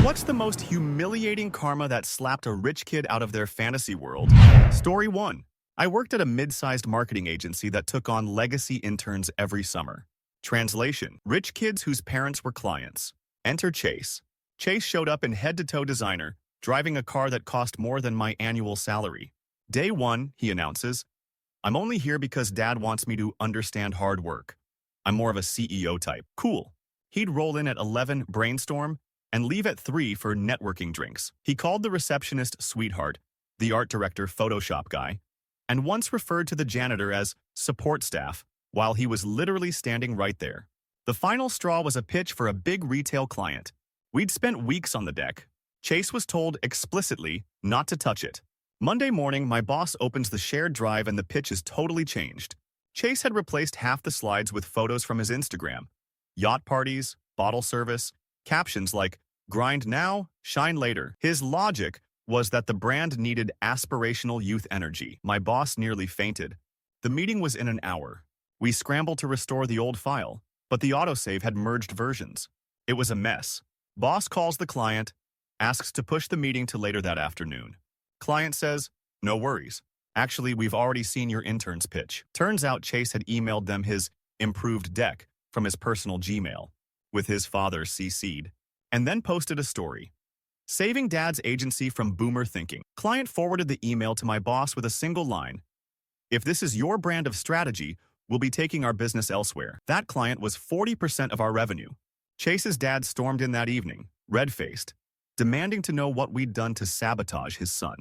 What's the most humiliating karma that slapped a rich kid out of their fantasy world? Story 1. I worked at a mid-sized marketing agency that took on legacy interns every summer. Translation: rich kids whose parents were clients. Enter Chase. Chase showed up in head-to-toe designer, driving a car that cost more than my annual salary. Day 1, he announces, "I'm only here because Dad wants me to understand hard work. I'm more of a CEO type." Cool. He'd roll in at 11, brainstorm, and leave at 3 for networking drinks. He called the receptionist sweetheart, the art director Photoshop guy, and once referred to the janitor as support staff, while he was literally standing right there. The final straw was a pitch for a big retail client. We'd spent weeks on the deck. Chase was told explicitly not to touch it. Monday morning, my boss opens the shared drive and the pitch is totally changed. Chase had replaced half the slides with photos from his Instagram. Yacht parties, bottle service, captions like, "Grind now, shine later." His logic was that the brand needed aspirational youth energy. My boss nearly fainted. The meeting was in an hour. We scrambled to restore the old file, but the autosave had merged versions. It was a mess. Boss calls the client, asks to push the meeting to later that afternoon. Client says, "No worries. Actually, we've already seen your intern's pitch." Turns out Chase had emailed them his improved deck from his personal Gmail, with his father CC'd, and then posted a story. Saving Dad's agency from boomer thinking. Client forwarded the email to my boss with a single line. "If this is your brand of strategy, we'll be taking our business elsewhere." That client was 40% of our revenue. Chase's dad stormed in that evening, red-faced, demanding to know what we'd done to sabotage his son.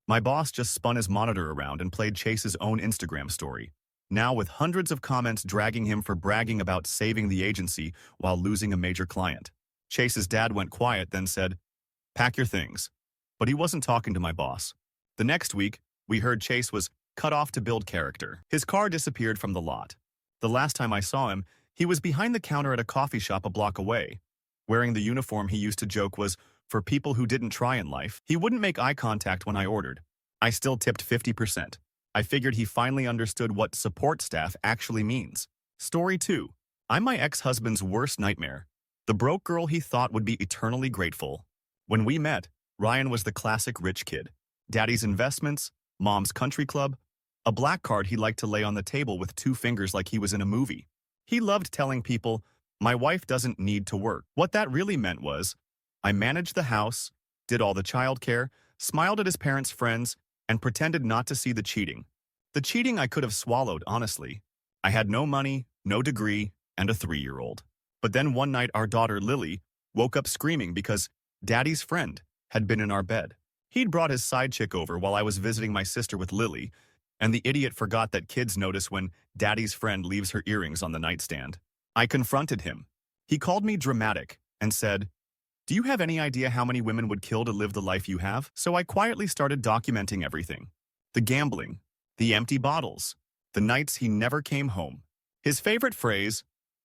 My boss just spun his monitor around and played Chase's own Instagram story, now with hundreds of comments dragging him for bragging about saving the agency while losing a major client. Chase's dad went quiet, then said, "Pack your things." But he wasn't talking to my boss. The next week, we heard Chase was cut off to build character. His car disappeared from the lot. The last time I saw him, he was behind the counter at a coffee shop a block away, wearing the uniform he used to joke was for people who didn't try in life. He wouldn't make eye contact when I ordered. I still tipped 50%. I figured he finally understood what support staff actually means. Story 2. I'm my ex-husband's worst nightmare. The broke girl he thought would be eternally grateful. When we met, Ryan was the classic rich kid. Daddy's investments, mom's country club, a black card he liked to lay on the table with 2 fingers like he was in a movie. He loved telling people, "My wife doesn't need to work." What that really meant was, I managed the house, did all the childcare, smiled at his parents' friends, and pretended not to see the cheating. The cheating I could have swallowed, honestly. I had no money, no degree, and a 3-year-old. But then one night our daughter Lily woke up screaming because Daddy's friend had been in our bed. He'd brought his side chick over while I was visiting my sister with Lily, and the idiot forgot that kids notice when Daddy's friend leaves her earrings on the nightstand. I confronted him. He called me dramatic and said, "Do you have any idea how many women would kill to live the life you have?" So I quietly started documenting everything. The gambling, the empty bottles, the nights he never came home. His favorite phrase,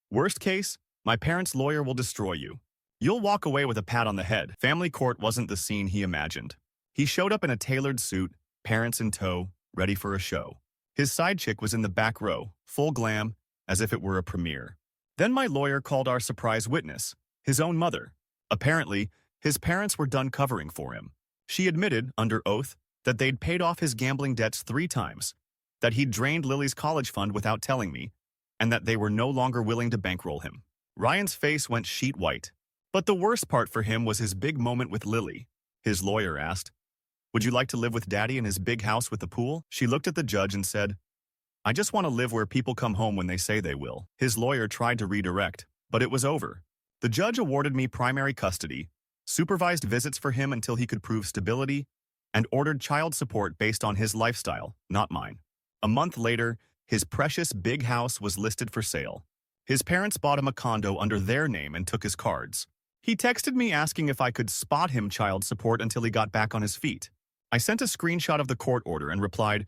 "Worst case, my parents' lawyer will destroy you. You'll walk away with a pat on the head." Family court wasn't the scene he imagined. He showed up in a tailored suit, parents in tow, ready for a show. His side chick was in the back row, full glam, as if it were a premiere. Then my lawyer called our surprise witness, his own mother. Apparently, his parents were done covering for him. She admitted, under oath, that they'd paid off his gambling debts 3 times, that he'd drained Lily's college fund without telling me, and that they were no longer willing to bankroll him. Ryan's face went sheet white. But the worst part for him was his big moment with Lily. His lawyer asked, "Would you like to live with Daddy in his big house with the pool?" She looked at the judge and said, "I just want to live where people come home when they say they will." His lawyer tried to redirect, but it was over. The judge awarded me primary custody, supervised visits for him until he could prove stability, and ordered child support based on his lifestyle, not mine. A month later, his precious big house was listed for sale. His parents bought him a condo under their name and took his cards. He texted me asking if I could spot him child support until he got back on his feet. I sent a screenshot of the court order and replied,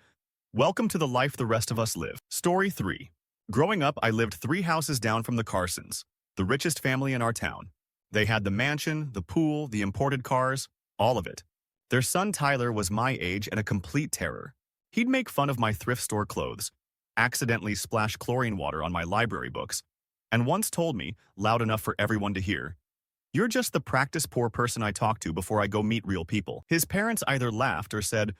"Welcome to the life the rest of us live." Story 3. Growing up, I lived 3 houses down from the Carsons, the richest family in our town. They had the mansion, the pool, the imported cars, all of it. Their son Tyler was my age and a complete terror. He'd make fun of my thrift store clothes, accidentally splash chlorine water on my library books, and once told me, loud enough for everyone to hear, You're just the practice-poor person I talk to before I go meet real people. His parents either laughed or said,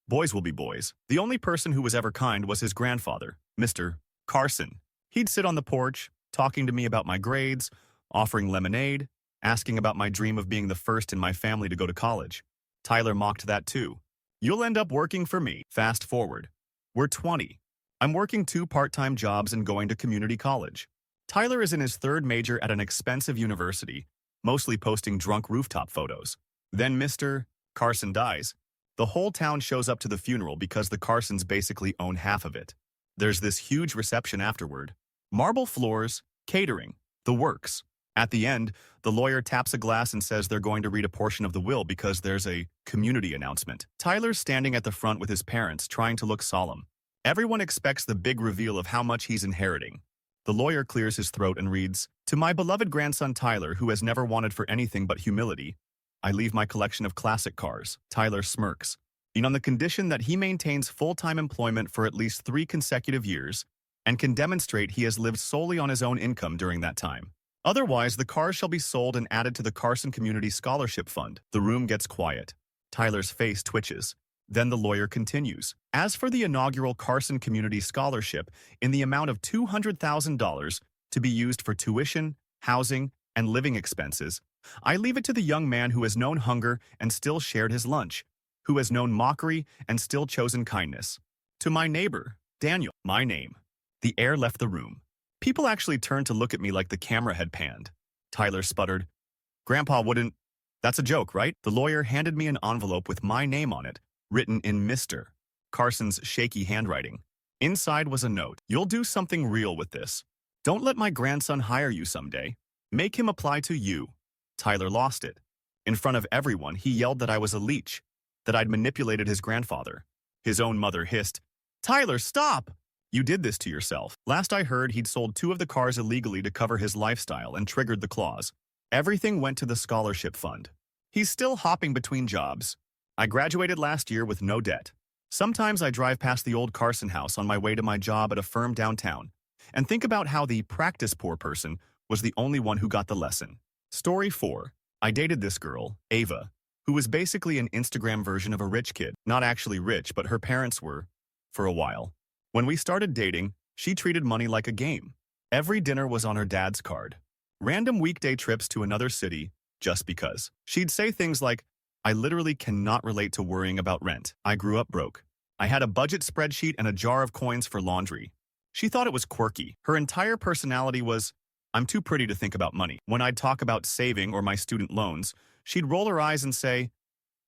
boys will be boys. The only person who was ever kind was his grandfather, Mr. Carson. He'd sit on the porch, talking to me about my grades, offering lemonade, asking about my dream of being the first in my family to go to college. Tyler mocked that too. You'll end up working for me. Fast forward. We're 20. I'm working 2 part-time jobs and going to community college. Tyler is in his 3rd major at an expensive university, mostly posting drunk rooftop photos. Then Mr. Carson dies. The whole town shows up to the funeral because the Carsons basically own half of it. There's this huge reception afterward. Marble floors, catering, the works. At the end, the lawyer taps a glass and says they're going to read a portion of the will because there's a community announcement. Tyler's standing at the front with his parents, trying to look solemn. Everyone expects the big reveal of how much he's inheriting. The lawyer clears his throat and reads, "To my beloved grandson Tyler, who has never wanted for anything but humility, I leave my collection of classic cars." Tyler smirks. And on the condition that he maintains full-time employment for at least 3 consecutive years and can demonstrate he has lived solely on his own income during that time. Otherwise, the cars shall be sold and added to the Carson Community Scholarship Fund. The room gets quiet. Tyler's face twitches. Then the lawyer continues. As for the inaugural Carson Community Scholarship, in the amount of $200,000 to be used for tuition, housing, and living expenses, I leave it to the young man who has known hunger and still shared his lunch, who has known mockery and still chosen kindness. To my neighbor, Daniel, my name. The air left the room. People actually turned to look at me like the camera had panned. Tyler sputtered, "Grandpa wouldn't..." "That's a joke, right?" The lawyer handed me an envelope with my name on it, written in Mr. Carson's shaky handwriting. Inside was a note. "You'll do something real with this. Don't let my grandson hire you someday. Make him apply to you." Tyler lost it. In front of everyone, he yelled that I was a leech, that I'd manipulated his grandfather. His own mother hissed, "Tyler, stop! You did this to yourself." Last I heard, he'd sold 2 of the cars illegally to cover his lifestyle and triggered the clause. Everything went to the scholarship fund. He's still hopping between jobs. I graduated last year with no debt. Sometimes I drive past the old Carson house on my way to my job at a firm downtown and think about how the practice-poor person was the only one who got the lesson. Story 4. I dated this girl, Ava, who was basically an Instagram version of a rich kid. Not actually rich, but her parents were, for a while. When we started dating, she treated money like a game. Every dinner was on her dad's card. Random weekday trips to another city, just because. She'd say things like, "I literally cannot relate to worrying about rent. I grew up broke. I had a budget spreadsheet and a jar of coins for laundry." She thought it was quirky. Her entire personality was, "I'm too pretty to think about money." When I'd talk about saving or my student loans, she'd roll her eyes and say,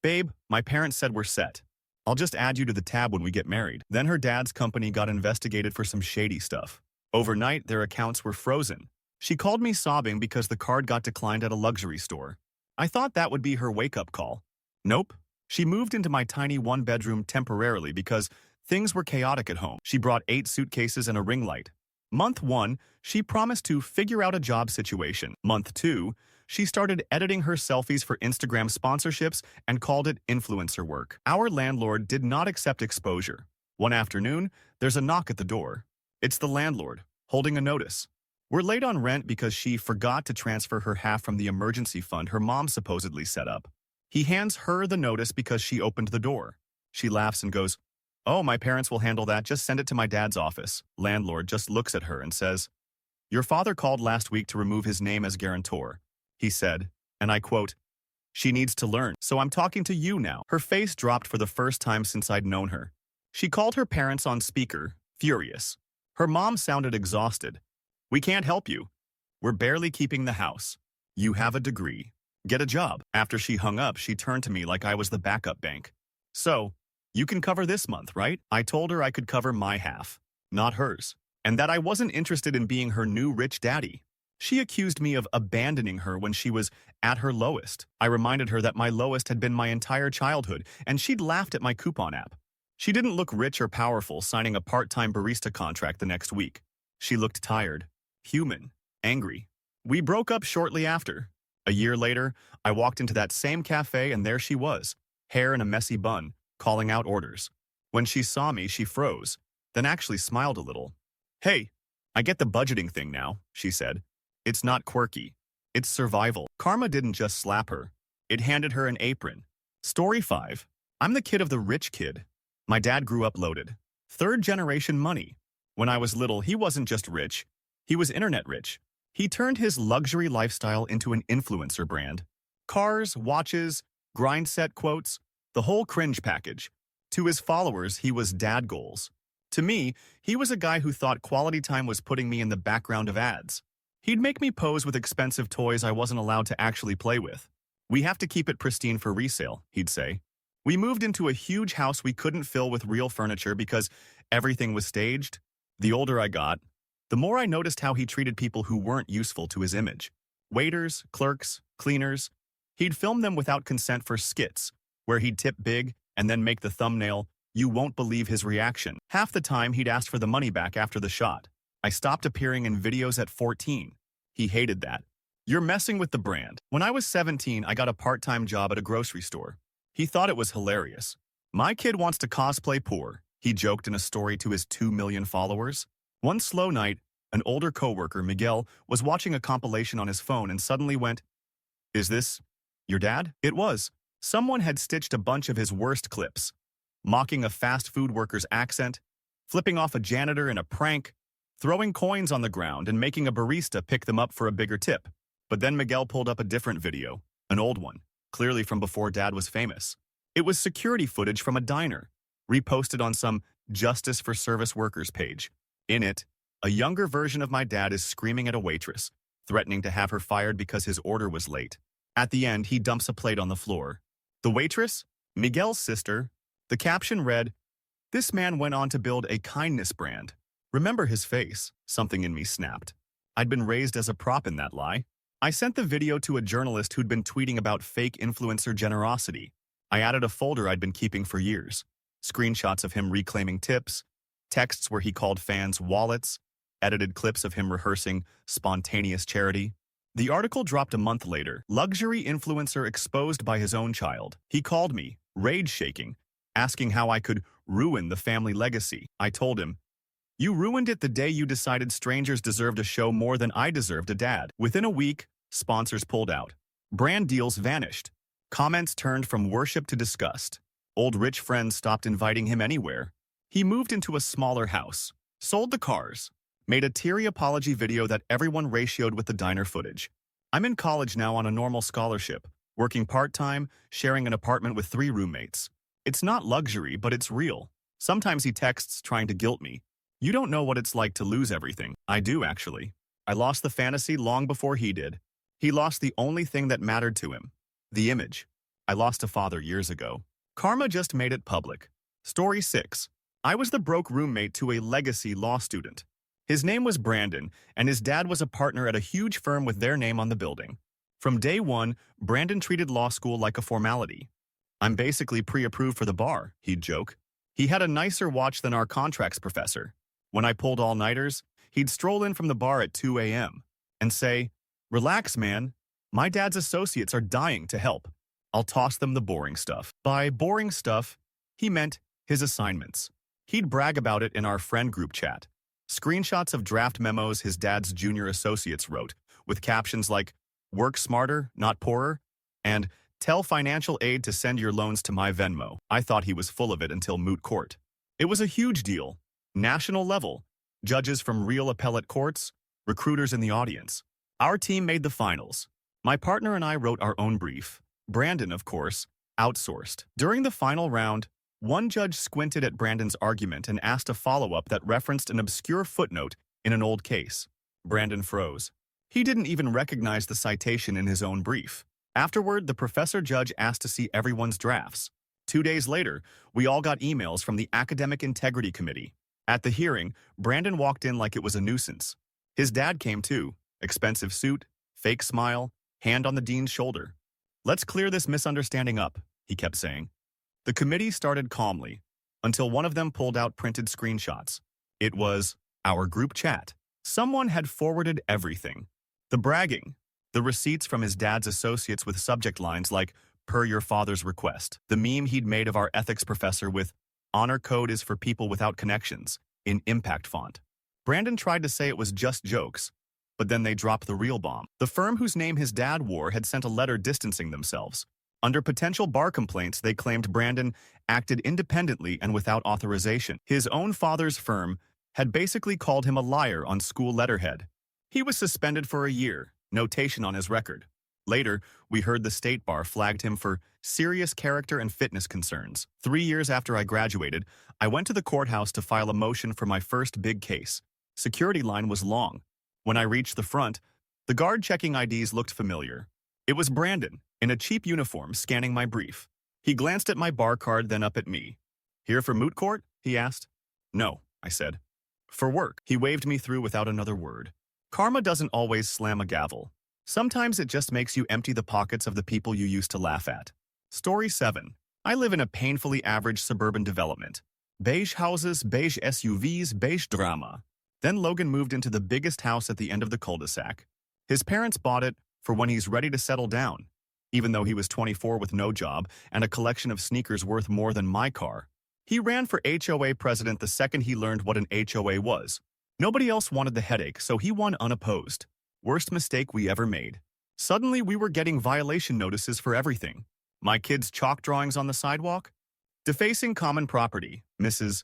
"Babe, my parents said we're set. I'll just add you to the tab when we get married." Then her dad's company got investigated for some shady stuff. Overnight, their accounts were frozen. She called me sobbing because the card got declined at a luxury store. I thought that would be her wake-up call. Nope. She moved into my tiny 1-bedroom temporarily because things were chaotic at home. She brought 8 suitcases and a ring light. Month 1, she promised to figure out a job situation. Month 2, she started editing her selfies for Instagram sponsorships and called it influencer work. Our landlord did not accept exposure. One afternoon, there's a knock at the door. It's the landlord, holding a notice. We're late on rent because she forgot to transfer her half from the emergency fund her mom supposedly set up. He hands her the notice because she opened the door. She laughs and goes, "Oh, my parents will handle that. Just send it to my dad's office." Landlord just looks at her and says, "Your father called last week to remove his name as guarantor," he said, and I quote, "She needs to learn, so I'm talking to you now." Her face dropped for the first time since I'd known her. She called her parents on speaker, furious. Her mom sounded exhausted. "We can't help you. We're barely keeping the house. You have a degree. Get a job." After she hung up, she turned to me like I was the backup bank. "So, you can cover this month, right?" I told her I could cover my half, not hers, and that I wasn't interested in being her new rich daddy. She accused me of abandoning her when she was at her lowest. I reminded her that my lowest had been my entire childhood, and she'd laughed at my coupon app. She didn't look rich or powerful signing a part-time barista contract the next week. She looked tired, human, angry. We broke up shortly after. A year later, I walked into that same cafe and there she was, hair in a messy bun, calling out orders. When she saw me, she froze, then actually smiled a little. "Hey, I get the budgeting thing now," she said. "It's not quirky. It's survival. Karma didn't just slap her. It handed her an apron. Story 5. I'm the kid of the rich kid. My dad grew up loaded. Third generation money. When I was little, he wasn't just rich. He was internet rich. He turned his luxury lifestyle into an influencer brand. Cars, watches, grind set quotes, the whole cringe package. To his followers, he was dad goals. To me, he was a guy who thought quality time was putting me in the background of ads. He'd make me pose with expensive toys I wasn't allowed to actually play with. We have to keep it pristine for resale, he'd say. We moved into a huge house we couldn't fill with real furniture because everything was staged. The older I got, the more I noticed how he treated people who weren't useful to his image. Waiters, clerks, cleaners. He'd film them without consent for skits, where he'd tip big and then make the thumbnail, "You won't believe his reaction." Half the time, he'd ask for the money back after the shot. I stopped appearing in videos at 14. He hated that. You're messing with the brand. When I was 17, I got a part-time job at a grocery store. He thought it was hilarious. My kid wants to cosplay poor, he joked in a story to his 2 million followers. One slow night, an older coworker, Miguel, was watching a compilation on his phone and suddenly went, "Is this your dad?" It was. Someone had stitched a bunch of his worst clips, mocking a fast food worker's accent, flipping off a janitor in a prank, throwing coins on the ground and making a barista pick them up for a bigger tip. But then Miguel pulled up a different video, an old one, clearly from before Dad was famous. It was security footage from a diner, reposted on some Justice for Service Workers page. In it, a younger version of my dad is screaming at a waitress, threatening to have her fired because his order was late. At the end, he dumps a plate on the floor. The waitress? Miguel's sister. The caption read, "This man went on to build a kindness brand. Remember his face." Something in me snapped. I'd been raised as a prop in that lie. I sent the video to a journalist who'd been tweeting about fake influencer generosity. I added a folder I'd been keeping for years. Screenshots of him reclaiming tips, texts where he called fans wallets, edited clips of him rehearsing spontaneous charity. The article dropped a month later. Luxury influencer exposed by his own child. He called me, rage-shaking, asking how I could ruin the family legacy. I told him, "You ruined it the day you decided strangers deserved a show more than I deserved a dad." Within a week, sponsors pulled out. Brand deals vanished. Comments turned from worship to disgust. Old rich friends stopped inviting him anywhere. He moved into a smaller house, sold the cars, made a teary apology video that everyone ratioed with the diner footage. I'm in college now on a normal scholarship, working part-time, sharing an apartment with 3 roommates. It's not luxury, but it's real. Sometimes he texts trying to guilt me. "You don't know what it's like to lose everything." I do, actually. I lost the fantasy long before he did. He lost the only thing that mattered to him, the image. I lost a father years ago. Karma just made it public. Story 6. I was the broke roommate to a legacy law student. His name was Brandon, and his dad was a partner at a huge firm with their name on the building. From day one, Brandon treated law school like a formality. "I'm basically pre-approved for the bar," he'd joke. He had a nicer watch than our contracts professor. When I pulled all-nighters, he'd stroll in from the bar at 2 a.m. and say, "Relax, man. My dad's associates are dying to help. I'll toss them the boring stuff." By boring stuff, he meant his assignments. He'd brag about it in our friend group chat. Screenshots of draft memos his dad's junior associates wrote, with captions like, "Work smarter, not poorer," and "Tell financial aid to send your loans to my Venmo." I thought he was full of it until moot court. It was a huge deal. National level. Judges from real appellate courts, recruiters in the audience. Our team made the finals. My partner and I wrote our own brief. Brandon, of course, outsourced. During the final round, one judge squinted at Brandon's argument and asked a follow-up that referenced an obscure footnote in an old case. Brandon froze. He didn't even recognize the citation in his own brief. Afterward, the professor judge asked to see everyone's drafts. 2 days later, we all got emails from the Academic Integrity Committee. At the hearing, Brandon walked in like it was a nuisance. His dad came too. Expensive suit, fake smile, hand on the dean's shoulder. "Let's clear this misunderstanding up," he kept saying. The committee started calmly, until one of them pulled out printed screenshots. It was our group chat. Someone had forwarded everything. The bragging, the receipts from his dad's associates with subject lines like, "Per your father's request," the meme he'd made of our ethics professor with, "Honor code is for people without connections," in impact font. Brandon tried to say it was just jokes, But then they dropped the real bomb. The firm whose name his dad wore had sent a letter distancing themselves. Under potential bar complaints, they claimed Brandon acted independently and without authorization. His own father's firm had basically called him a liar on school letterhead. He was suspended for a year, notation on his record. Later, we heard the state bar flagged him for serious character and fitness concerns. 3 years after I graduated, I went to the courthouse to file a motion for my first big case. Security line was long. When I reached the front, the guard checking IDs looked familiar. It was Brandon, in a cheap uniform, scanning my brief. He glanced at my bar card, then up at me. "Here for moot court?" he asked. "No," I said. "For work." He waved me through without another word. Karma doesn't always slam a gavel. Sometimes it just makes you empty the pockets of the people you used to laugh at. Story 7. I live in a painfully average suburban development. Beige houses, beige SUVs, beige drama. Then Logan moved into the biggest house at the end of the cul-de-sac. His parents bought it for when he's ready to settle down, even though he was 24 with no job and a collection of sneakers worth more than my car. He ran for HOA president the second he learned what an HOA was. Nobody else wanted the headache, so he won unopposed. Worst mistake we ever made. Suddenly, we were getting violation notices for everything. My kids' chalk drawings on the sidewalk, defacing common property, Mrs.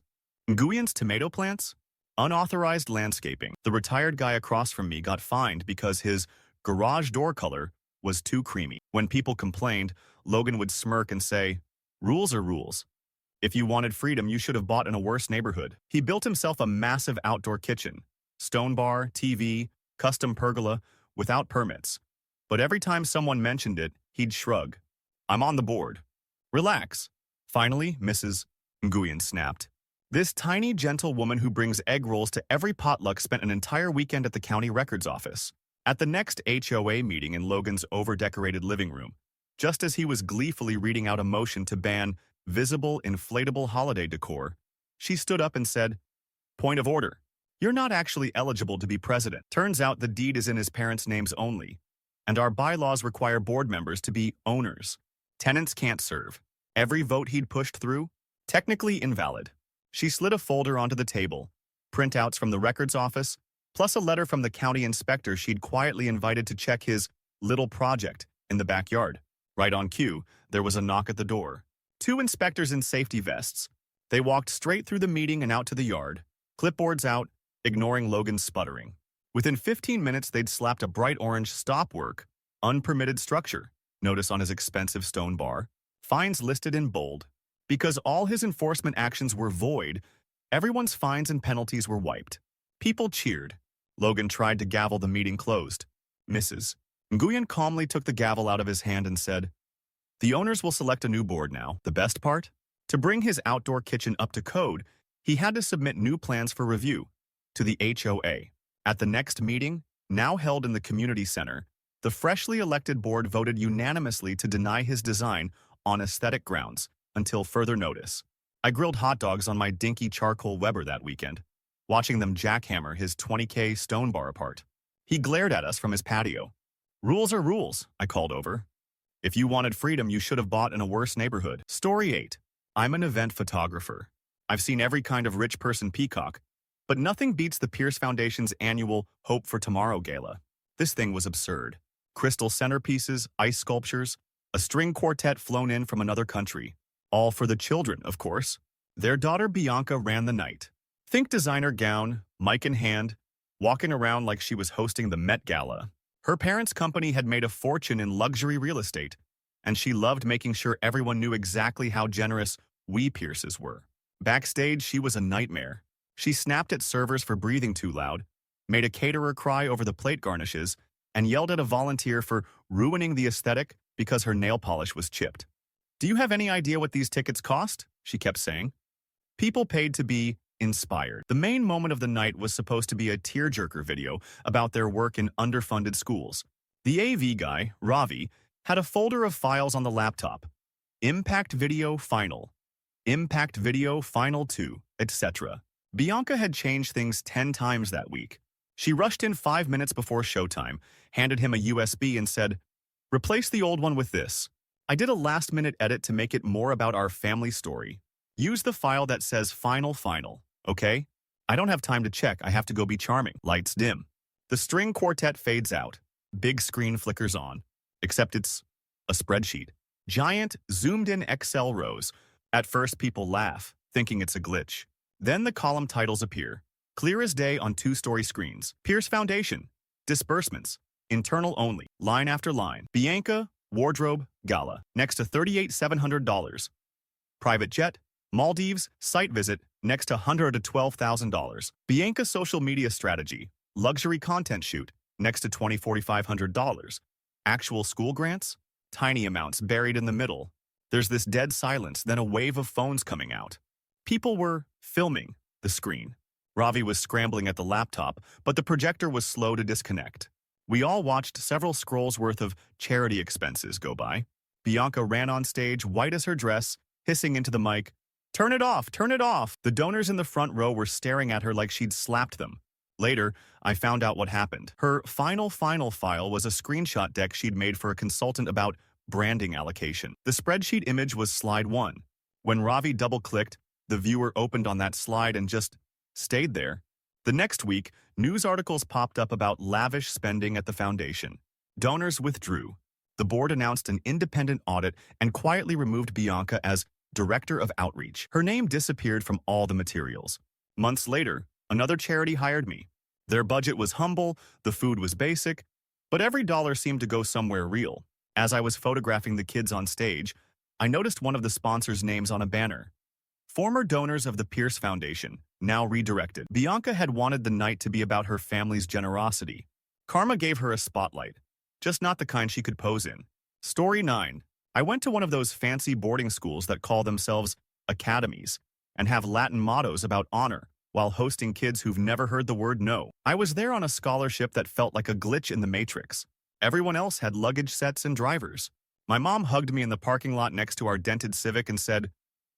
Nguyen's tomato plants, unauthorized landscaping. The retired guy across from me got fined because his garage door color was too creamy. When people complained, Logan would smirk and say, "Rules are rules. If you wanted freedom, you should have bought in a worse neighborhood." He built himself a massive outdoor kitchen, stone bar, TV, custom pergola, without permits. But every time someone mentioned it, he'd shrug. "I'm on the board." "Relax." Finally, Mrs. Nguyen snapped. This tiny, gentle woman who brings egg rolls to every potluck spent an entire weekend at the county records office. At the next HOA meeting in Logan's over-decorated living room, just as he was gleefully reading out a motion to ban visible, inflatable holiday decor, she stood up and said, "Point of order. You're not actually eligible to be president. Turns out the deed is in his parents' names only, and our bylaws require board members to be owners. Tenants can't serve." Every vote he'd pushed through, technically invalid. She slid a folder onto the table, printouts from the records office, plus a letter from the county inspector she'd quietly invited to check his little project in the backyard. Right on cue, there was a knock at the door. 2 inspectors in safety vests. They walked straight through the meeting and out to the yard, clipboards out, ignoring Logan's sputtering. Within 15 minutes, they'd slapped a bright orange "Stop Work, Unpermitted Structure" notice on his expensive stone bar, fines listed in bold. Because all his enforcement actions were void, everyone's fines and penalties were wiped. People cheered. Logan tried to gavel the meeting closed. Mrs. Nguyen calmly took the gavel out of his hand and said, "The owners will select a new board now." The best part? To bring his outdoor kitchen up to code, he had to submit new plans for review to the HOA. At the next meeting, now held in the community center, the freshly elected board voted unanimously to deny his design on aesthetic grounds until further notice. I grilled hot dogs on my dinky charcoal Weber that weekend, watching them jackhammer his 20K stone bar apart. He glared at us from his patio. "Rules are rules," I called over. "If you wanted freedom, you should have bought in a worse neighborhood." Story 8. I'm an event photographer. I've seen every kind of rich person peacock, but nothing beats the Pierce Foundation's annual Hope for Tomorrow gala. This thing was absurd. Crystal centerpieces, ice sculptures, a string quartet flown in from another country. All for the children, of course. Their daughter Bianca ran the night. Think designer gown, mic in hand, walking around like she was hosting the Met Gala. Her parents' company had made a fortune in luxury real estate, and she loved making sure everyone knew exactly how generous we Pierces were. Backstage, she was a nightmare. She snapped at servers for breathing too loud, made a caterer cry over the plate garnishes, and yelled at a volunteer for ruining the aesthetic because her nail polish was chipped. "Do you have any idea what these tickets cost?" she kept saying. People paid to be inspired. The main moment of the night was supposed to be a tearjerker video about their work in underfunded schools. The AV guy, Ravi, had a folder of files on the laptop. Impact Video Final, Impact Video Final 2, etc. Bianca had changed things 10 times that week. She rushed in 5 minutes before showtime, handed him a USB and said, "Replace the old one with this. I did a last-minute edit to make it more about our family story. Use the file that says final, okay? I don't have time to check. I have to go be charming." Lights dim. The string quartet fades out. Big screen flickers on. Except it's a spreadsheet. Giant, zoomed-in Excel rows. At first, people laugh, thinking it's a glitch. Then the column titles appear, clear as day on two-story screens. Pierce Foundation. Disbursements. Internal only. Line after line. Bianca, wardrobe, gala. Next to $38,700. Private jet. Maldives, site visit. Next to $112,000. Bianca social media strategy. Luxury content shoot. Next to $4,500. Actual school grants? Tiny amounts buried in the middle. There's this dead silence, then a wave of phones coming out. People were filming the screen. Ravi was scrambling at the laptop, but the projector was slow to disconnect. We all watched several scrolls worth of charity expenses go by. Bianca ran on stage, white as her dress, hissing into the mic, "Turn it off! Turn it off!" The donors in the front row were staring at her like she'd slapped them. Later, I found out what happened. Her final file was a screenshot deck she'd made for a consultant about branding allocation. The spreadsheet image was slide 1. When Ravi double-clicked, the viewer opened on that slide and just stayed there. The next week, news articles popped up about lavish spending at the foundation. Donors withdrew. The board announced an independent audit and quietly removed Bianca as Director of Outreach. Her name disappeared from all the materials. Months later, another charity hired me. Their budget was humble, the food was basic, but every dollar seemed to go somewhere real. As I was photographing the kids on stage, I noticed one of the sponsors' names on a banner. Former donors of the Pierce Foundation, now redirected. Bianca had wanted the night to be about her family's generosity. Karma gave her a spotlight, just not the kind she could pose in. Story 9. I went to one of those fancy boarding schools that call themselves academies and have Latin mottos about honor while hosting kids who've never heard the word no. I was there on a scholarship that felt like a glitch in the Matrix. Everyone else had luggage sets and drivers. My mom hugged me in the parking lot next to our dented Civic and said,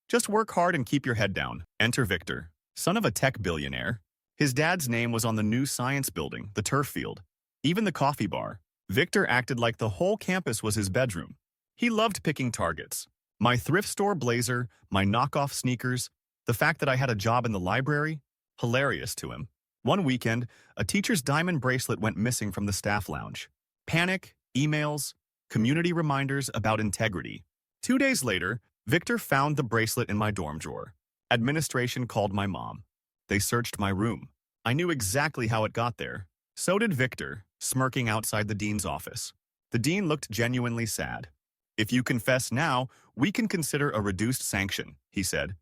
"Just work hard and keep your head down." Enter Victor, son of a tech billionaire. His dad's name was on the new science building, the turf field, even the coffee bar. Victor acted like the whole campus was his bedroom. He loved picking targets. My thrift store blazer, my knockoff sneakers, the fact that I had a job in the library, hilarious to him. One weekend, a teacher's diamond bracelet went missing from the staff lounge. Panic, emails, community reminders about integrity. 2 days later, Victor found the bracelet in my dorm drawer. Administration called my mom. They searched my room. I knew exactly how it got there. So did Victor, smirking outside the dean's office. The dean looked genuinely sad. "If you confess now, we can consider a reduced sanction," he said.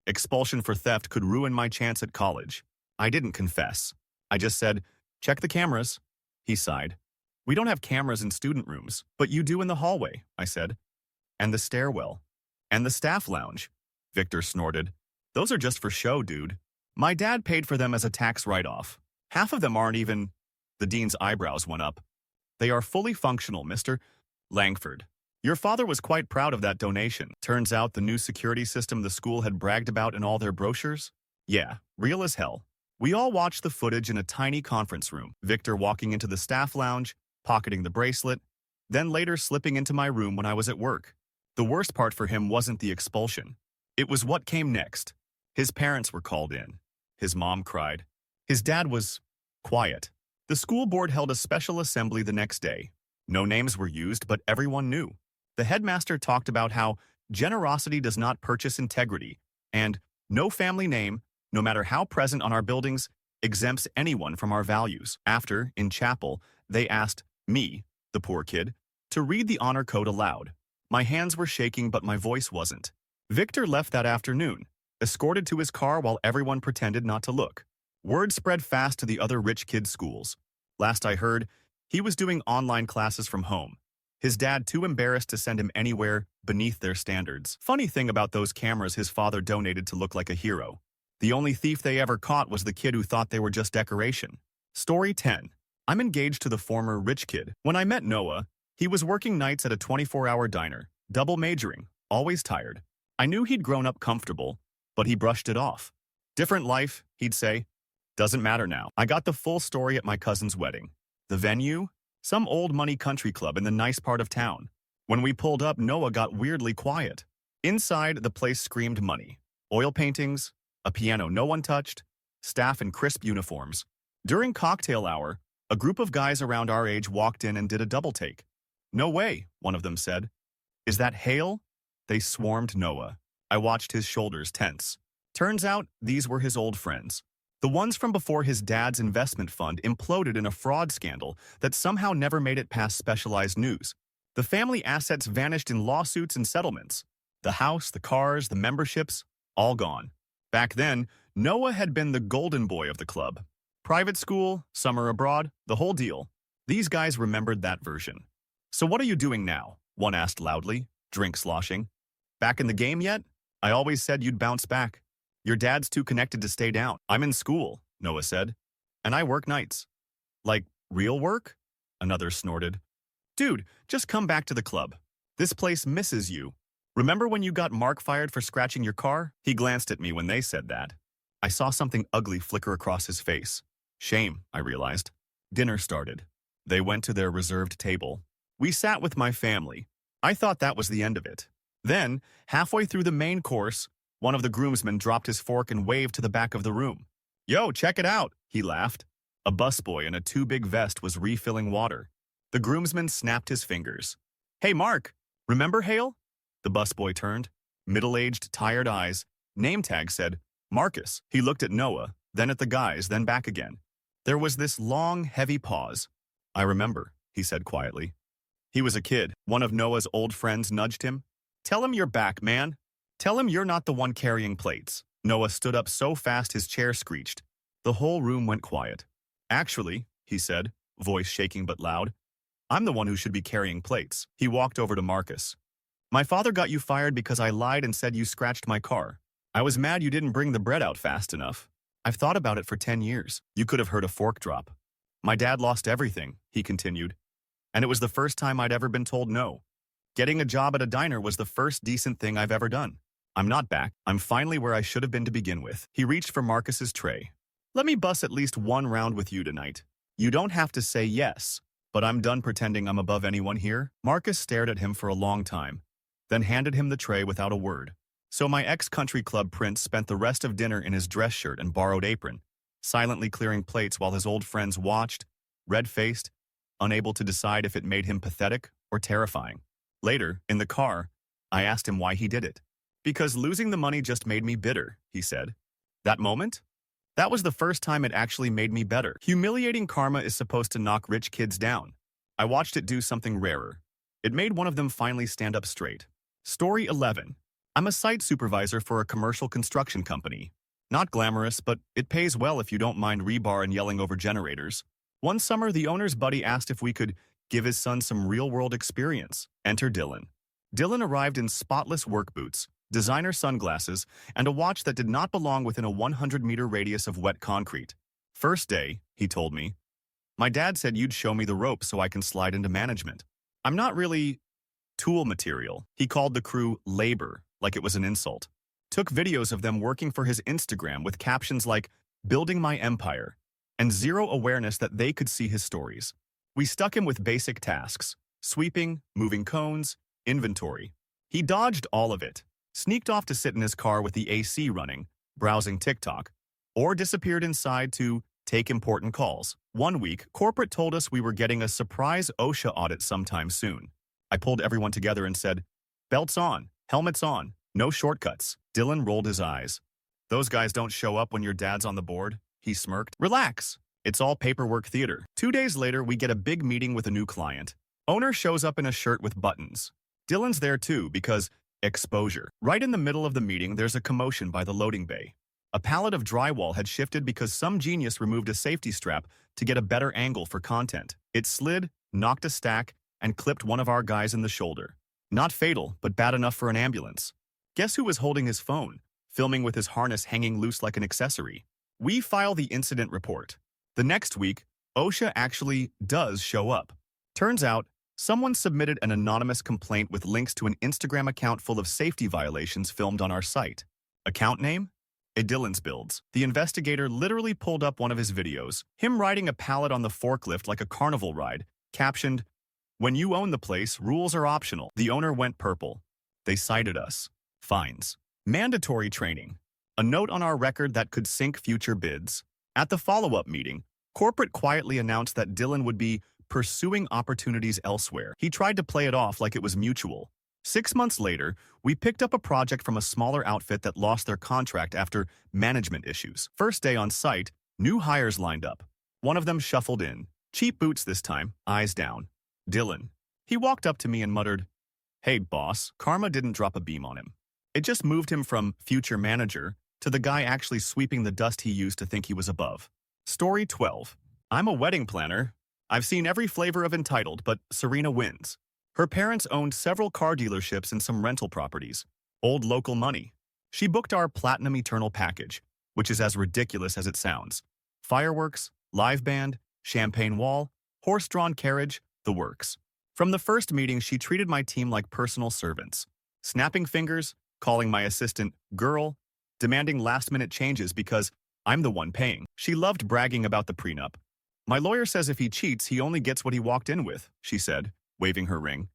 "Expulsion for theft could ruin my chance at college." I didn't confess. I just said, "Check the cameras." He sighed. "We don't have cameras in student rooms, but you do in the hallway," I said. "And the stairwell. And the staff lounge," Victor snorted. "Those are just for show, dude. My dad paid for them as a tax write-off. Half of them aren't even—" The dean's eyebrows went up. "They are fully functional, Mr. Langford. Your father was quite proud of that donation. Turns out the new security system the school had bragged about in all their brochures? Yeah, real as hell." We all watched the footage in a tiny conference room, Victor walking into the staff lounge, pocketing the bracelet, then later slipping into my room when I was at work. The worst part for him wasn't the expulsion. It was what came next. His parents were called in. His mom cried. His dad was quiet. The school board held a special assembly the next day. No names were used, but everyone knew. The headmaster talked about how generosity does not purchase integrity, and no family name, no matter how present on our buildings, exempts anyone from our values. After, in chapel, they asked me, the poor kid, to read the honor code aloud. My hands were shaking, but my voice wasn't. Victor left that afternoon, escorted to his car while everyone pretended not to look. Word spread fast to the other rich kids' schools. Last I heard, he was doing online classes from home. His dad too embarrassed to send him anywhere beneath their standards. Funny thing about those cameras his father donated to look like a hero. The only thief they ever caught was the kid who thought they were just decoration. Story 10. I'm engaged to the former rich kid. When I met Noah, he was working nights at a 24-hour diner, double majoring, always tired. I knew he'd grown up comfortable, but he brushed it off. Different life, he'd say. Doesn't matter now. I got the full story at my cousin's wedding. The venue? Some old money country club in the nice part of town. When we pulled up, Noah got weirdly quiet. Inside, the place screamed money. Oil paintings, a piano no one touched, staff in crisp uniforms. During cocktail hour, A group of guys around our age walked in and did a double take. "No way," one of them said. "Is that Hale?" They swarmed Noah. I watched his shoulders tense. Turns out, these were his old friends. The ones from before his dad's investment fund imploded in a fraud scandal that somehow never made it past specialized news. The family assets vanished in lawsuits and settlements. The house, the cars, the memberships, all gone. Back then, Noah had been the golden boy of the club. Private school, summer abroad, the whole deal. These guys remembered that version. "So what are you doing now?" one asked loudly, drink sloshing. "Back in the game yet? I always said you'd bounce back. Your dad's too connected to stay down." "I'm in school," Noah said. "And I work nights." "Like, real work?" Another snorted. "Dude, just come back to the club. This place misses you. Remember when you got Mark fired for scratching your car?" He glanced at me when they said that. I saw something ugly flicker across his face. Shame, I realized. Dinner started. They went to their reserved table. We sat with my family. I thought that was the end of it. Then, halfway through the main course, one of the groomsmen dropped his fork and waved to the back of the room. "Yo, check it out," he laughed. A busboy in a too-big vest was refilling water. The groomsman snapped his fingers. "Hey, Mark, remember Hale?" The busboy turned. Middle-aged, tired eyes. Name tag said, "Marcus." He looked at Noah, then at the guys, then back again. There was this long, heavy pause. "I remember," he said quietly. He was a kid. One of Noah's old friends nudged him. "Tell him you're back, man. Tell him you're not the one carrying plates." Noah stood up so fast his chair screeched. The whole room went quiet. "Actually," he said, voice shaking but loud, "I'm the one who should be carrying plates." He walked over to Marcus. "My father got you fired because I lied and said you scratched my car. I was mad you didn't bring the bread out fast enough. I've thought about it for 10 years. You could have heard a fork drop. My dad lost everything," he continued. "And it was the first time I'd ever been told no. Getting a job at a diner was the first decent thing I've ever done. I'm not back. I'm finally where I should have been to begin with." He reached for Marcus's tray. "Let me bust at least one round with you tonight. You don't have to say yes, but I'm done pretending I'm above anyone here." Marcus stared at him for a long time, then handed him the tray without a word. So my ex-country club prince spent the rest of dinner in his dress shirt and borrowed apron, silently clearing plates while his old friends watched, red-faced, unable to decide if it made him pathetic or terrifying. Later, in the car, I asked him why he did it. "Because losing the money just made me bitter," he said. "That moment? That was the first time it actually made me better." Humiliating karma is supposed to knock rich kids down. I watched it do something rarer. It made one of them finally stand up straight. Story 11. I'm a site supervisor for a commercial construction company. Not glamorous, but it pays well if you don't mind rebar and yelling over generators. One summer, the owner's buddy asked if we could give his son some real-world experience. Enter Dylan. Dylan arrived in spotless work boots, designer sunglasses, and a watch that did not belong within a 100-meter radius of wet concrete. "First day," he told me. "My dad said you'd show me the ropes so I can slide into management. I'm not really tool material." He called the crew labor, like it was an insult. Took videos of them working for his Instagram with captions like, "Building my empire," and zero awareness that they could see his stories. We stuck him with basic tasks: sweeping, moving cones, inventory. He dodged all of it, sneaked off to sit in his car with the AC running, browsing TikTok, or disappeared inside to take important calls. One week, corporate told us we were getting a surprise OSHA audit sometime soon. I pulled everyone together and said, "Belts on, helmets on, no shortcuts." Dylan rolled his eyes. "Those guys don't show up when your dad's on the board," he smirked. "Relax. It's all paperwork theater." 2 days later, we get a big meeting with a new client. Owner shows up in a shirt with buttons. Dylan's there too because exposure. Right in the middle of the meeting, there's a commotion by the loading bay. A pallet of drywall had shifted because some genius removed a safety strap to get a better angle for content. It slid, knocked a stack, and clipped one of our guys in the shoulder. Not fatal, but bad enough for an ambulance. Guess who was holding his phone, filming with his harness hanging loose like an accessory? We file the incident report. The next week, OSHA actually does show up. Turns out, someone submitted an anonymous complaint with links to an Instagram account full of safety violations filmed on our site. Account name? A Dylan's Builds. The investigator literally pulled up one of his videos, him riding a pallet on the forklift like a carnival ride, captioned, "When you own the place, rules are optional." The owner went purple. They cited us. Fines. Mandatory training. A note on our record that could sink future bids. At the follow-up meeting, Corporate quietly announced that Dylan would be pursuing opportunities elsewhere. He tried to play it off like it was mutual. 6 months later, we picked up a project from a smaller outfit that lost their contract after management issues. First day on site, new hires lined up. One of them shuffled in. Cheap boots this time, eyes down. Dylan. He walked up to me and muttered, "Hey, boss." Karma didn't drop a beam on him. It just moved him from future manager to the guy actually sweeping the dust he used to think he was above. Story 12. I'm a wedding planner. I've seen every flavor of entitled, but Serena wins. Her parents owned several car dealerships and some rental properties. Old local money. She booked our Platinum Eternal package, which is as ridiculous as it sounds. Fireworks, live band, champagne wall, horse-drawn carriage, the works. From the first meeting, she treated my team like personal servants. Snapping fingers, calling my assistant girl, demanding last-minute changes because I'm the one paying. She loved bragging about the prenup. My lawyer says if he cheats, he only gets what he walked in with, she said, waving her ring.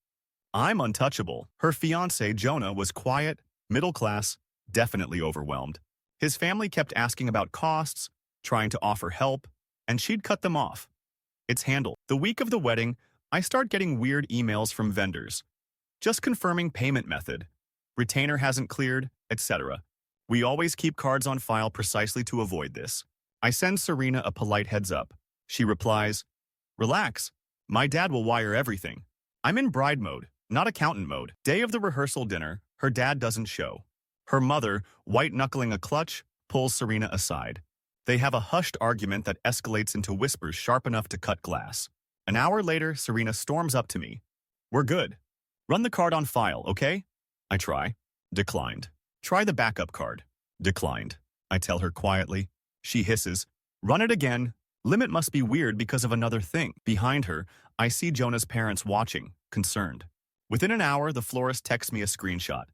I'm untouchable. Her fiancé, Jonah, was quiet, middle class, definitely overwhelmed. His family kept asking about costs, trying to offer help, and she'd cut them off. It's handled. The week of the wedding, I start getting weird emails from vendors. Just confirming payment method. Retainer hasn't cleared, etc. We always keep cards on file precisely to avoid this. I send Serena a polite heads up. She replies, "Relax. My dad will wire everything." I'm in bride mode, not accountant mode. Day of the rehearsal dinner, her dad doesn't show. Her mother, white-knuckling a clutch, pulls Serena aside. They have a hushed argument that escalates into whispers sharp enough to cut glass. An hour later, Serena storms up to me. "We're good. Run the card on file, okay?" I try. Declined. "Try the backup card." Declined. I tell her quietly. She hisses. "Run it again. Limit must be weird because of another thing." Behind her, I see Jonah's parents watching, concerned. Within an hour, the florist texts me a screenshot.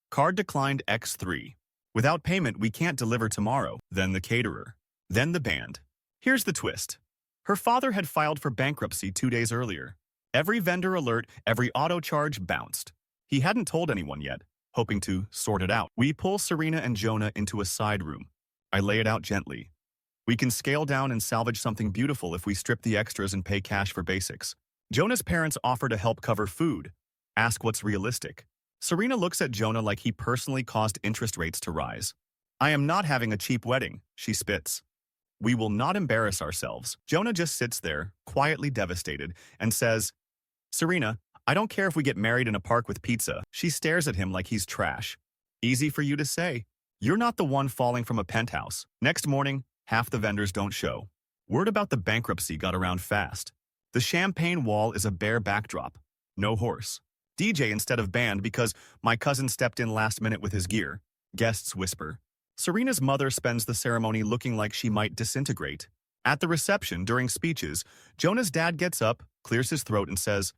"Card declined X3. Without payment, we can't deliver tomorrow." Then the caterer. Then the band. Here's the twist. Her father had filed for bankruptcy 2 days earlier. Every vendor alert, every auto charge bounced. He hadn't told anyone yet, hoping to sort it out. We pull Serena and Jonah into a side room. I lay it out gently. We can scale down and salvage something beautiful if we strip the extras and pay cash for basics. Jonah's parents offer to help cover food. Ask what's realistic. Serena looks at Jonah like he personally caused interest rates to rise. "I am not having a cheap wedding," she spits. "We will not embarrass ourselves." Jonah just sits there, quietly devastated, and says, "Serena, I don't care if we get married in a park with pizza." She stares at him like he's trash. "Easy for you to say. You're not the one falling from a penthouse." Next morning, half the vendors don't show. Word about the bankruptcy got around fast. The champagne wall is a bare backdrop. No horse. DJ instead of band because my cousin stepped in last minute with his gear. Guests whisper. Serena's mother spends the ceremony looking like she might disintegrate. At the reception, during speeches, Jonah's dad gets up, clears his throat and says,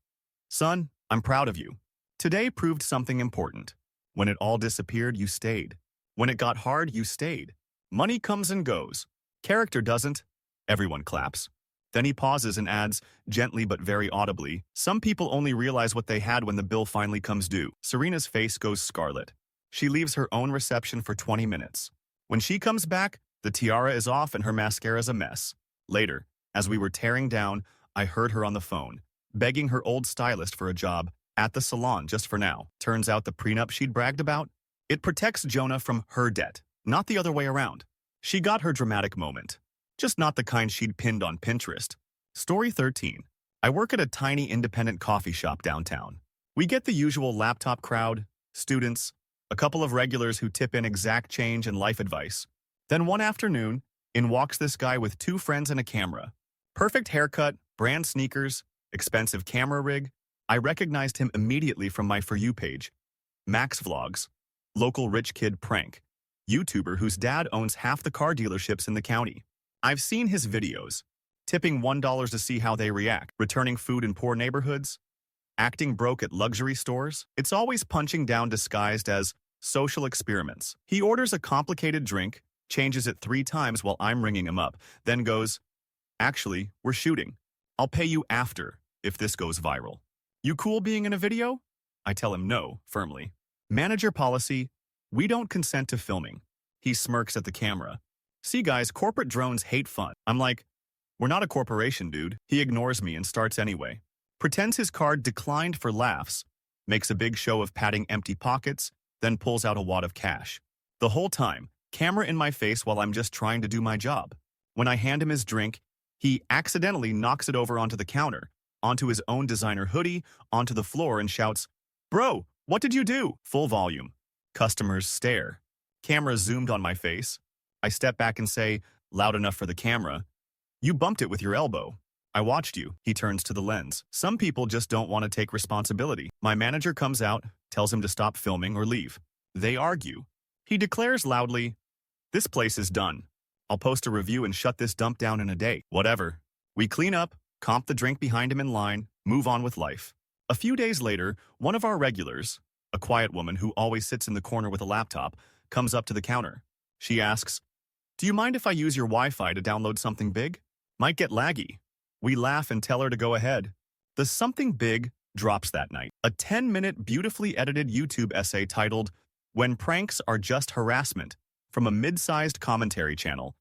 "Son, I'm proud of you. Today proved something important. When it all disappeared, you stayed. When it got hard, you stayed. Money comes and goes. Character doesn't." Everyone claps. Then he pauses and adds, gently but very audibly, "Some people only realize what they had when the bill finally comes due." Serena's face goes scarlet. She leaves her own reception for 20 minutes. When she comes back, the tiara is off and her mascara's a mess. Later, as we were tearing down, I heard her on the phone, begging her old stylist for a job at the salon just for now. Turns out the prenup she'd bragged about? It protects Jonah from her debt, not the other way around. She got her dramatic moment. Just not the kind she'd pinned on Pinterest. Story 13. I work at a tiny independent coffee shop downtown. We get the usual laptop crowd, students, a couple of regulars who tip in exact change and life advice. Then one afternoon, in walks this guy with 2 friends and a camera. Perfect haircut, brand sneakers, expensive camera rig. I recognized him immediately from my For You page. Max Vlogs, local rich kid prank, YouTuber whose dad owns half the car dealerships in the county. I've seen his videos, tipping $1 to see how they react, returning food in poor neighborhoods, acting broke at luxury stores. It's always punching down disguised as social experiments. He orders a complicated drink, changes it 3 times while I'm ringing him up, then goes, "Actually, we're shooting. I'll pay you after, if this goes viral." "You cool being in a video?" I tell him no, firmly. Manager policy, we don't consent to filming. He smirks at the camera. "See guys, corporate drones hate fun." I'm like, We're not a corporation, dude. He ignores me and starts anyway. Pretends his card declined for laughs, makes a big show of patting empty pockets, then pulls out a wad of cash. The whole time, camera in my face while I'm just trying to do my job. When I hand him his drink, he accidentally knocks it over onto the counter, onto his own designer hoodie, onto the floor and shouts, "Bro, what did you do?" Full volume. Customers stare. Camera zoomed on my face. I step back and say, loud enough for the camera, "You bumped it with your elbow. I watched you." He turns to the lens. Some people just don't want to take responsibility. My manager comes out, tells him to stop filming or leave. They argue. He declares loudly, "This place is done. I'll post a review and shut this dump down in a day." Whatever. We clean up, comp the drink behind him in line, move on with life. A few days later, one of our regulars, a quiet woman who always sits in the corner with a laptop, comes up to the counter. She asks, "Do you mind if I use your Wi-Fi to download something big? Might get laggy." We laugh and tell her to go ahead. The something big drops that night. A 10-minute beautifully edited YouTube essay titled, "When Pranks Are Just Harassment," from a mid-sized commentary channel,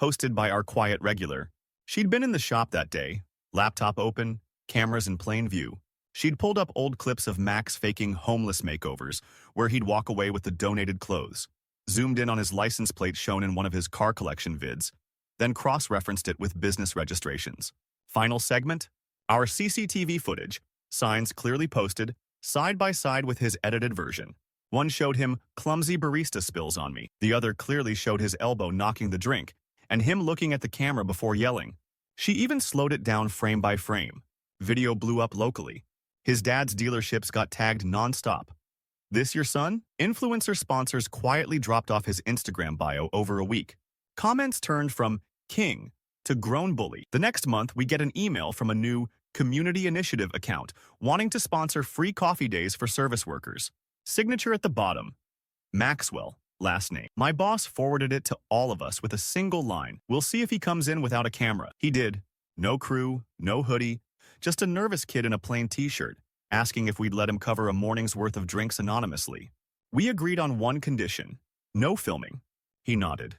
hosted by our quiet regular. She'd been in the shop that day, laptop open, cameras in plain view. She'd pulled up old clips of Max faking homeless makeovers, where he'd walk away with the donated clothes, zoomed in on his license plate shown in one of his car collection vids, then cross-referenced it with business registrations. Final segment, our CCTV footage, signs clearly posted, side by side with his edited version. One showed him clumsy barista spills on me. The other clearly showed his elbow knocking the drink, and him looking at the camera before yelling. She even slowed it down frame by frame. Video blew up locally. His dad's dealerships got tagged non-stop. "This your son?" Influencer sponsors quietly dropped off his Instagram bio over a week. Comments turned from "king" to "grown bully." The next month, we get an email from a new community initiative account wanting to sponsor free coffee days for service workers. Signature at the bottom, Maxwell, last name. My boss forwarded it to all of us with a single line, "We'll see if he comes in without a camera." He did. No crew, no hoodie, just a nervous kid in a plain t-shirt, asking if we'd let him cover a morning's worth of drinks anonymously. We agreed on one condition, no filming. He nodded.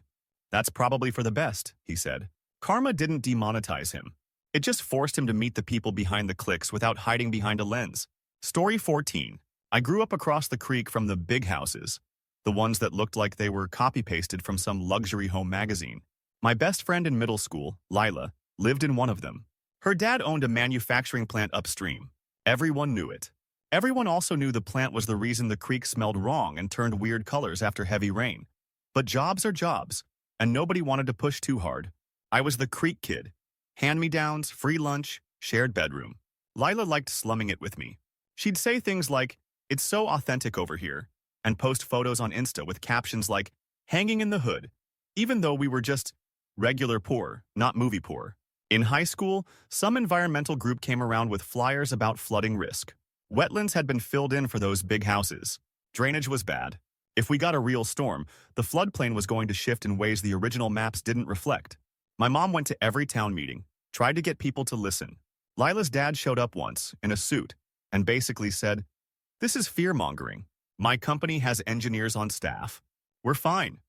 "That's probably for the best," he said. Karma didn't demonetize him. It just forced him to meet the people behind the clicks without hiding behind a lens. Story 14. I grew up across the creek from the big houses, the ones that looked like they were copy-pasted from some luxury home magazine. My best friend in middle school, Lila, lived in one of them. Her dad owned a manufacturing plant upstream. Everyone knew it. Everyone also knew the plant was the reason the creek smelled wrong and turned weird colors after heavy rain. But jobs are jobs, and nobody wanted to push too hard. I was the creek kid. Hand-me-downs, free lunch, shared bedroom. Lila liked slumming it with me. She'd say things like, "It's so authentic over here," and post photos on Insta with captions like, "Hanging in the hood," even though we were just regular poor, not movie poor. In high school, some environmental group came around with flyers about flooding risk. Wetlands had been filled in for those big houses. Drainage was bad. If we got a real storm, the floodplain was going to shift in ways the original maps didn't reflect. My mom went to every town meeting, tried to get people to listen. Lila's dad showed up once, in a suit, and basically said, "This is fear-mongering. My company has engineers on staff. We're fine."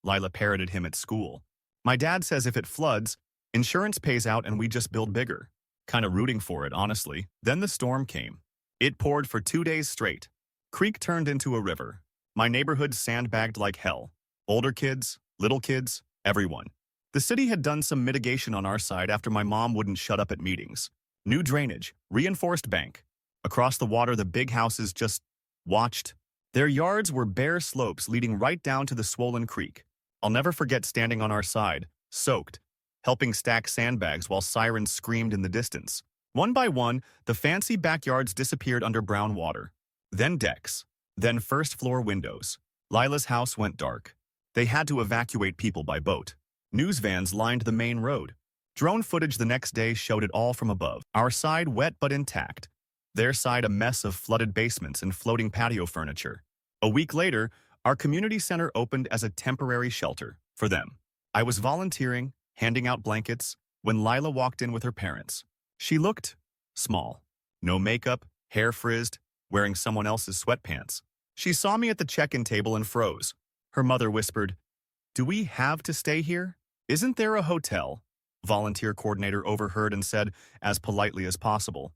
Lila parroted him at school. My dad says if it floods, insurance pays out and we just build bigger. Kinda rooting for it, honestly. Then the storm came. It poured for 2 days straight. Creek turned into a river. My neighborhood sandbagged like hell. Older kids, little kids, everyone. The city had done some mitigation on our side after my mom wouldn't shut up at meetings. New drainage, reinforced bank. Across the water, the big houses just watched. Their yards were bare slopes leading right down to the swollen creek. I'll never forget standing on our side, soaked, helping stack sandbags while sirens screamed in the distance. One by one, the fancy backyards disappeared under brown water. Then decks. Then first-floor windows. Lila's house went dark. They had to evacuate people by boat. News vans lined the main road. Drone footage the next day showed it all from above. Our side wet but intact. Their side a mess of flooded basements and floating patio furniture. A week later, our community center opened as a temporary shelter for them. I was volunteering, handing out blankets, when Lila walked in with her parents. She looked small. No makeup, hair frizzed, wearing someone else's sweatpants. She saw me at the check-in table and froze. Her mother whispered, "Do we have to stay here? Isn't there a hotel?" Volunteer coordinator overheard and said, as politely as possible,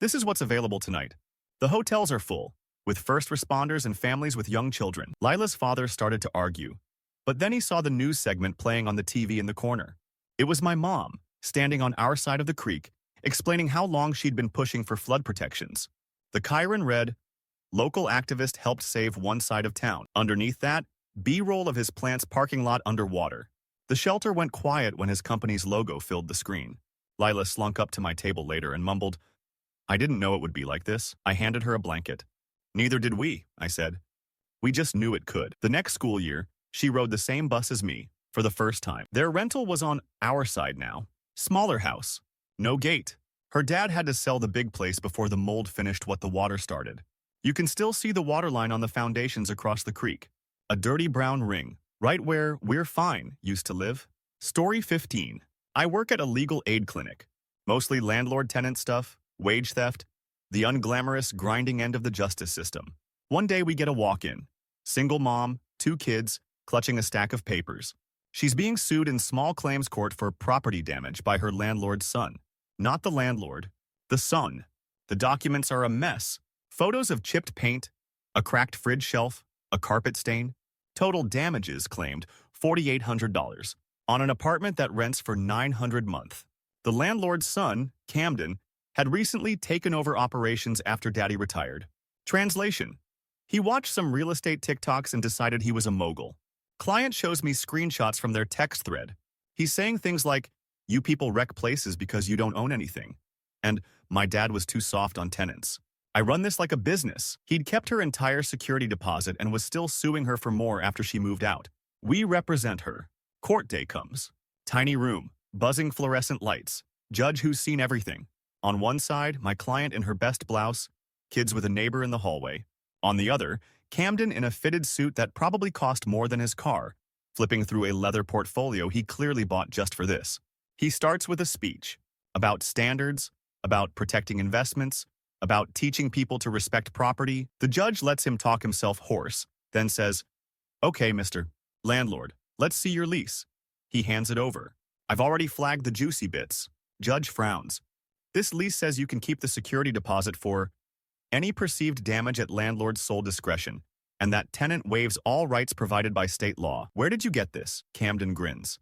"This is what's available tonight. The hotels are full, with first responders and families with young children." Lila's father started to argue, but then he saw the news segment playing on the TV in the corner. It was my mom, standing on our side of the creek, explaining how long she'd been pushing for flood protections. The Chiron read, "Local activist helped save one side of town." Underneath that, B-roll of his plant's parking lot underwater. The shelter went quiet when his company's logo filled the screen. Lila slunk up to my table later and mumbled, "I didn't know it would be like this." I handed her a blanket. "Neither did we," I said. "We just knew it could." The next school year, she rode the same bus as me, for the first time. Their rental was on our side now. Smaller house. No gate. Her dad had to sell the big place before the mold finished what the water started. You can still see the water line on the foundations across the creek. A dirty brown ring, right where "We're Fine" used to live. Story 15. I work at a legal aid clinic. Mostly landlord-tenant stuff, wage theft, the unglamorous grinding end of the justice system. One day we get a walk-in. Single mom, 2 kids, clutching a stack of papers. She's being sued in small claims court for property damage by her landlord's son. Not the landlord, the son. The documents are a mess. Photos of chipped paint, a cracked fridge shelf, a carpet stain. Total damages claimed $4,800 on an apartment that rents for $900 a month. The landlord's son, Camden, had recently taken over operations after daddy retired. Translation: he watched some real estate TikToks and decided he was a mogul. Client shows me screenshots from their text thread. He's saying things like, "You people wreck places because you don't own anything." And "My dad was too soft on tenants. I run this like a business." He'd kept her entire security deposit and was still suing her for more after she moved out. We represent her. Court day comes. Tiny room, buzzing fluorescent lights, judge who's seen everything. On one side, my client in her best blouse, kids with a neighbor in the hallway. On the other, Camden in a fitted suit that probably cost more than his car, flipping through a leather portfolio he clearly bought just for this. He starts with a speech about standards, about protecting investments, about teaching people to respect property. The judge lets him talk himself hoarse, then says, "Okay, Mr. Landlord, let's see your lease." He hands it over. "I've already flagged the juicy bits." Judge frowns. "This lease says you can keep the security deposit for any perceived damage at landlord's sole discretion, and that tenant waives all rights provided by state law." "Where did you get this?" Camden grins.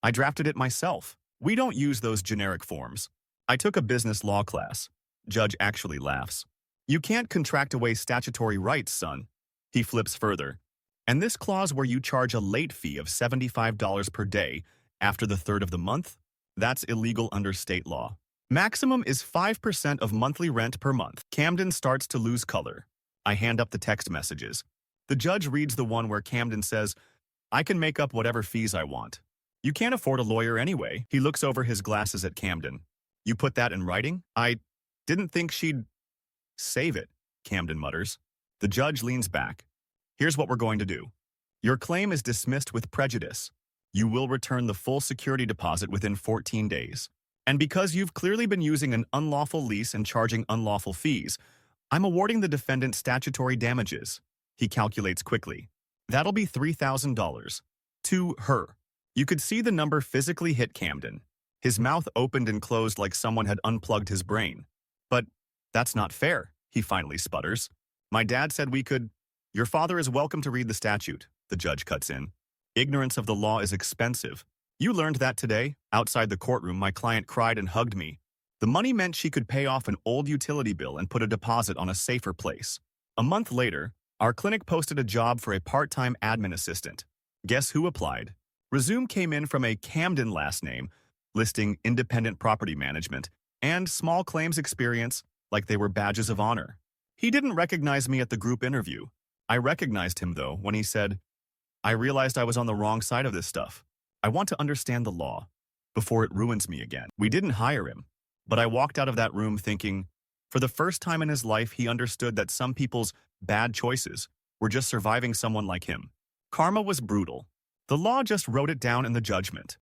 "I drafted it myself. We don't use those generic forms. I took a business law class." Judge actually laughs. "You can't contract away statutory rights, son." He flips further. "And this clause where you charge a late fee of $75 per day after the 3rd of the month? That's illegal under state law. Maximum is 5% of monthly rent per month." Camden starts to lose color. I hand up the text messages. The judge reads the one where Camden says, "I can make up whatever fees I want. You can't afford a lawyer anyway." He looks over his glasses at Camden. "You put that in writing?" "I didn't think she'd save it," Camden mutters. The judge leans back. "Here's what we're going to do. Your claim is dismissed with prejudice. You will return the full security deposit within 14 days. And because you've clearly been using an unlawful lease and charging unlawful fees, I'm awarding the defendant statutory damages." He calculates quickly. "That'll be $3,000. To her." You could see the number physically hit Camden. His mouth opened and closed like someone had unplugged his brain. "But that's not fair," he finally sputters. "My dad said we could—" "Your father is welcome to read the statute," the judge cuts in. "Ignorance of the law is expensive. You learned that today." Outside the courtroom, my client cried and hugged me. The money meant she could pay off an old utility bill and put a deposit on a safer place. A month later, our clinic posted a job for a part-time admin assistant. Guess who applied? Resume came in from a Camden last name, listing independent property management and small claims experience like they were badges of honor. He didn't recognize me at the group interview. I recognized him, though, when he said, "I realized I was on the wrong side of this stuff. I want to understand the law before it ruins me again." We didn't hire him, but I walked out of that room thinking, for the first time in his life, he understood that some people's bad choices were just surviving someone like him. Karma was brutal. The law just wrote it down in the judgment.